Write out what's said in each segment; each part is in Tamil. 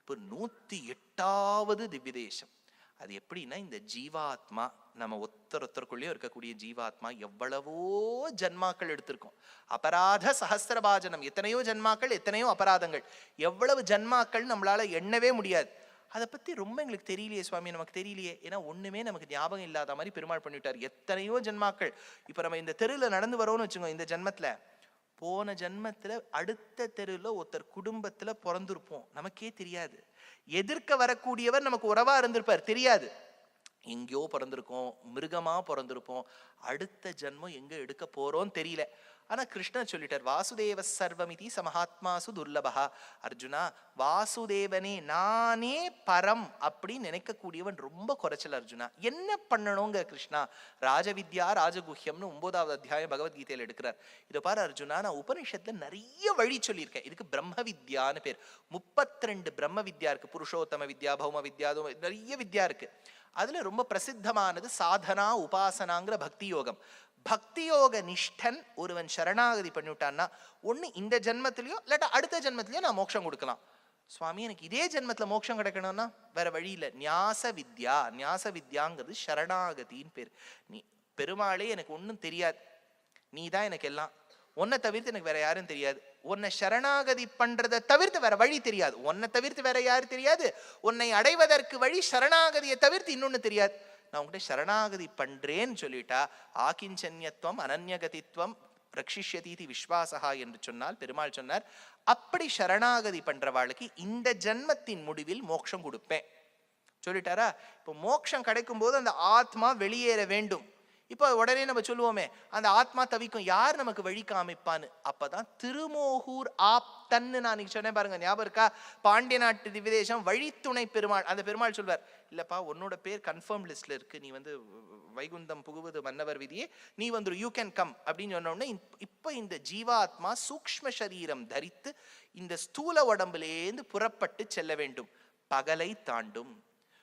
இப்போ 108வது திவ்ய தேசம். அது எப்படின்னா, இந்த ஜீவாத்மா நம்ம ஒருத்தருக்குள்ளேயும் இருக்கக்கூடிய ஜீவாத்மா எவ்வளவோ ஜன்மாக்கள் எடுத்திருக்கோம். அபராத சஹஸ்ரபாஜனம், எத்தனையோ ஜன்மாக்கள், எத்தனையோ அபராதங்கள், எவ்வளவு ஜன்மாக்கள் நம்மளால எண்ணவே முடியாது. அதை பத்தி ரொம்ப எங்களுக்கு தெரியலையே சுவாமி, நமக்கு தெரியலையே. ஏன்னா ஒண்ணுமே நமக்கு ஞாபகம் இல்லாத மாதிரி பெருமாள் பண்ணிவிட்டார். எத்தனையோ ஜன்மாக்கள். இப்ப நம்ம இந்த தெருவில் நடந்து வரோம்னு வச்சுக்கோங்க, இந்த ஜன்மத்துல, போன ஜன்மத்துல அடுத்த தெருவில் ஒருத்தர் குடும்பத்துல பிறந்திருப்போம், நமக்கே தெரியாது. எதிர்க்க வரக்கூடியவர் நமக்கு உறவா இருந்திருப்பார், தெரியாது. எங்கேயோ பிறந்திருக்கோம், மிருகமா பிறந்திருப்போம், அடுத்த ஜன்மம் எங்க எடுக்க போறோம் தெரியல. ஆனா கிருஷ்ணன் சொல்லிட்டார், வாசுதேவ சர்வமிதி சமஹாத்மாசு துர்லபா. அர்ஜுனா, வாசுதேவனே நானே பரம் அப்படின்னு நினைக்கக்கூடியவன் ரொம்ப குறைச்சல் அர்ஜுனா. என்ன பண்ணணுங்க கிருஷ்ணா? ராஜவித்யா ராஜகுஹ்யம்னு 9வது அத்தியாயம் பகவத்கீதையில எடுக்கிறார். இதை பாரு அர்ஜுனா, நான் உபனிஷத்துல நிறைய வழி சொல்லியிருக்கேன். இதுக்கு பிரம்ம வித்யான்னு பேர். 32 பிரம்ம வித்யா இருக்கு. புருஷோத்தம வித்யா, பௌம வித்யா, நிறைய வித்யா இருக்கு. அதுல ரொம்ப பிரசித்தமானது சாதனா உபாசனாங்கிற பக்தி யோகம். பக்தி யோக நிஷ்டன் ஒருவன் சரணாகதி பண்ணிவிட்டான்னா, ஒண்ணு இந்த ஜென்மத்திலயோ இல்லாட்டா அடுத்த ஜென்மத்திலயோ நான் மோட்சம் கொடுக்கலாம். சுவாமி, எனக்கு இதே ஜென்மத்துல மோட்சம் கிடைக்கணும்னா வேற வழி இல்லை. ஞாச வித்யா, ஞாச வித்யாங்கிறது சரணாகதின்னு பேர். நீ பெருமாளே எனக்கு ஒன்றும் தெரியாது, நீ தான் எனக்கு எல்லாம், உன்னை தவிர்த்து எனக்கு வேற யாரும் தெரியாது, உன்னை சரணாகதி பண்றதை தவிர்த்து வேற வழி தெரியாது, உன்னை தவிர்த்து வேற யாரும் தெரியாது, உன்னை அடைவதற்கு வழி சரணாகதியை தவிர்த்து இன்னொன்னு தெரியாது. நான் உங்ககிட்ட சரணாகதி பண்றேன்னு சொல்லிட்டா, ஆகிஞ்சன்யத்துவம் அனன்யகதித்வம் ரக்ஷிஷ்யதீதி விஸ்வாசா என்று சொன்னால் பெருமாள் சொன்னார், அப்படி சரணாகதி பண்றவாளுக்கு இந்த ஜன்மத்தின் முடிவில் மோட்சம் கொடுப்பேன் சொல்லிட்டாரா. இப்போ மோட்சம் கிடைக்கும் போது அந்த ஆத்மா வெளியேற வேண்டும். இப்போ உடனே நம்ம சொல்லுவோமே, அந்த ஆத்மா தவிக்கும், யார் நமக்கு வழி காமிப்பான்னு. அப்பதான் திருமோகூர் ஆப்தன்னு நான் சொன்னேன் பாருங்க, ஞாபகம் இருக்கா? பாண்டிய நாட்டு திவ்யதேசம் வழித்துணை பெருமாள். அந்த பெருமாள் சொல்வார், இல்லப்பா உன்னோட பேர் கன்ஃபார்ம் லிஸ்ட்ல இருக்கு, நீ வந்து வைகுந்தம் புகுவது மன்னவர் விதியே, நீ வந்து யூ கேன் கம் அப்படின்னு சொன்ன உடனே, இப்ப இந்த ஜீவாத்மா சூக்ஷ்ம சரீரம் தரித்து இந்த ஸ்தூல உடம்புலேருந்து புறப்பட்டு செல்ல வேண்டும். பகலை தாண்டும்,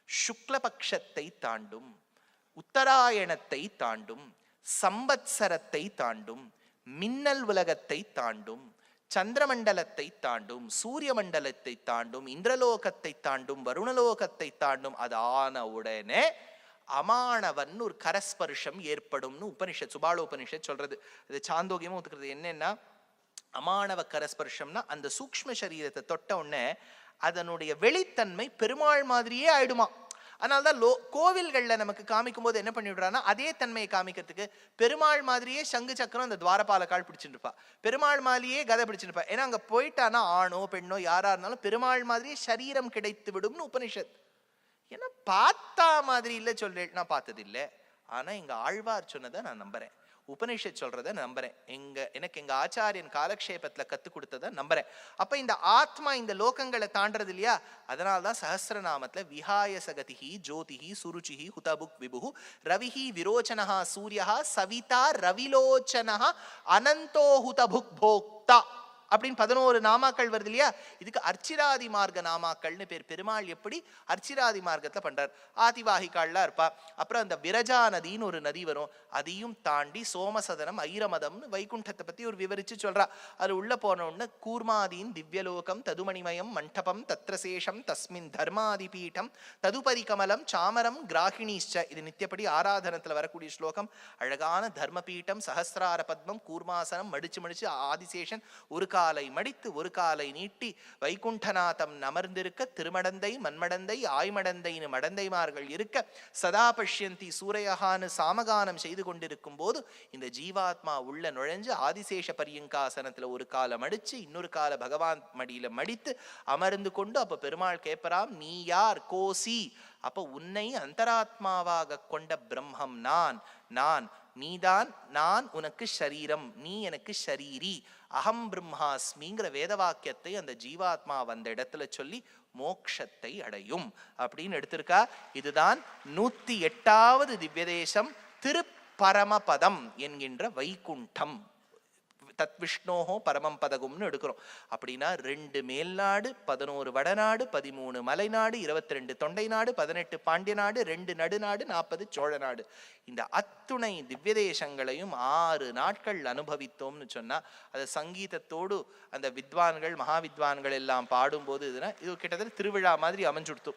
சுக்லபக்ஷத்தை தாண்டும், உத்தராயணத்தை தாண்டும், சம்பத்சரத்தை தாண்டும், மின்னல் உலகத்தை தாண்டும், சந்திரமண்டலத்தை தாண்டும், சூரிய மண்டலத்தை தாண்டும், இந்திரலோகத்தை தாண்டும், வருணலோகத்தை தாண்டும். அது ஆன உடனே அமானவன் ஒரு கரஸ்பர்ஷம் ஏற்படும்னு உபனிஷத், சுபால உபனிஷத் சொல்றது. இது சாந்தோக்கியமும் ஒத்துக்கிறது. என்னன்னா, அமானவ கரஸ்பர்ஷம்னா அந்த சூக்ஷ்ம சரீரத்தை தொட்ட உடனே அதனுடைய வெளித்தன்மை பெருமாள் மாதிரியே ஆயிடுமா. அதனால்தான் கோவில்கள்ல நமக்கு காமிக்கும் போது என்ன பண்ணிவிடுறான்னா, அதே தன்மையை காமிக்கிறதுக்கு பெருமாள் மாதிரியே சங்கு சக்கரம் அந்த துவாரபாலக்கால் பிடிச்சிருப்பா, பெருமாள் மாதிரியே கதை பிடிச்சிருப்பா. ஏன்னா அங்க போயிட்டானா ஆணோ பெண்ணோ யாரா இருந்தாலும் பெருமாள் மாதிரியே சரீரம் கிடைத்து விடும்னு உபனிஷத். ஏன்னா பார்த்தா மாதிரி இல்லை சொல்றேன், நான் பார்த்தது இல்லை. ஆனா எங்க ஆழ்வார் சொன்னதை நான் நம்புறேன், உபனிஷத் சொல்றதை நம்புறேன், எனக்கு எங்க ஆச்சாரியன் காலக்ஷேபத்துல கத்து கொடுத்ததை நம்புறேன். அப்ப இந்த ஆத்மா இந்த லோகங்களை தாண்டறது இல்லையா, அதனால்தான் சஹஸ்ரநாமத்துல விஹாய சகதிஹி ஜோதிஹி சுருச்சிஹி ஹுதபுக் விபுஹு ரவிஹி விரோச்சனஹா சூரியஹா சவிதா ரவிலோச்சனஹா அனந்தோ ஹுதபுக் போக்தா அப்படின்னு 11 நாமாக்கள் வருது இல்லையா. இதுக்கு அர்ச்சிராதி மார்க்க நாமாக்கள்னு பேர். பெருமாள் எப்படி அர்ச்சிராதி மார்க்கத்தை பண்றார். ஆதிவாகிகாள்லாம் இருப்பா, அப்புறம் அந்த விரஜா நதின்னு ஒரு நதி வரும், அதையும் தாண்டி சோமசதனம் ஐரமதம்னு வைகுண்டத்தை பத்தி ஒரு விவரிச்சு சொல்றா. அது உள்ள போன உடனே கூர்மாதீன் திவ்யலோகம் ததுமணிமயம் மண்டபம் தத்ரசேஷம் தஸ்மின் தர்மாதி பீட்டம் ததுபரி கமலம் சாமரம் கிராகிணிஷ்ச. இது நித்தியப்படி ஆராதனத்துல வரக்கூடிய ஸ்லோகம். அழகான தர்மபீட்டம், சஹஸ்ரார பத்மம், கூர்மாசனம், மடிச்சு மடிச்சு ஆதிசேஷன் ஒரு காலை மடித்து ஒரு காலை நீட்டி வைகுண்டநாதம் அமர்ந்திருக்க, திருமடந்தை மண்மடந்தை ஆய்மடந்தைன்னு மடந்தைமார்கள் இருக்க, சதா பஷ்யந்தி சூரையகான்னு சாமகானம் செய்து கொண்டிருக்கும் போது இந்த ஜீவாத்மா உள்ள நுழைஞ்சு ஆதிசேஷ பரியங்காசனத்துல ஒரு காலை மடிச்சு இன்னொரு காலை பகவான் மடியில மடித்து அமர்ந்து கொண்டு, அப்ப பெருமாள் கேட்பறாம், நீ யார் கோசி? அப்ப உன்னை அந்தராத்மாவாக கொண்ட பிரம்மம் நான், நீதான் நான் உனக்கு ஷரீரம், நீ எனக்கு ஷரீரி, அகம் பிரம்மாஸ்மிங்கிற வேத வாக்கியத்தை அந்த ஜீவாத்மா வந்த இடத்துல சொல்லி மோக்ஷத்தை அடையும் அப்படின்னு எடுத்திருக்கா. இதுதான் 108வது திவ்யதேசம், திருப்பரமபதம் என்கின்ற வைகுண்டம். தத் விஷ்ணோஹோ பரமம் பதகும்னு எடுக்கிறோம். அப்படின்னா 2 மேல்நாடு, 11 வடநாடு, 13 மலைநாடு, 22 தொண்டை நாடு, 18 பாண்டிய நாடு, 2 நடுநாடு, 40 சோழ நாடு. இந்த அத்துணை திவ்ய தேசங்களையும் 6 நாட்கள் அனுபவித்தோம்னு சொன்னா, அது சங்கீதத்தோடு அந்த வித்வான்கள் மகாவித்வான்கள் எல்லாம் பாடும்போது இதுனா இது கிட்டத்தட்ட திருவிழா மாதிரி அமைஞ்சுடுத்து.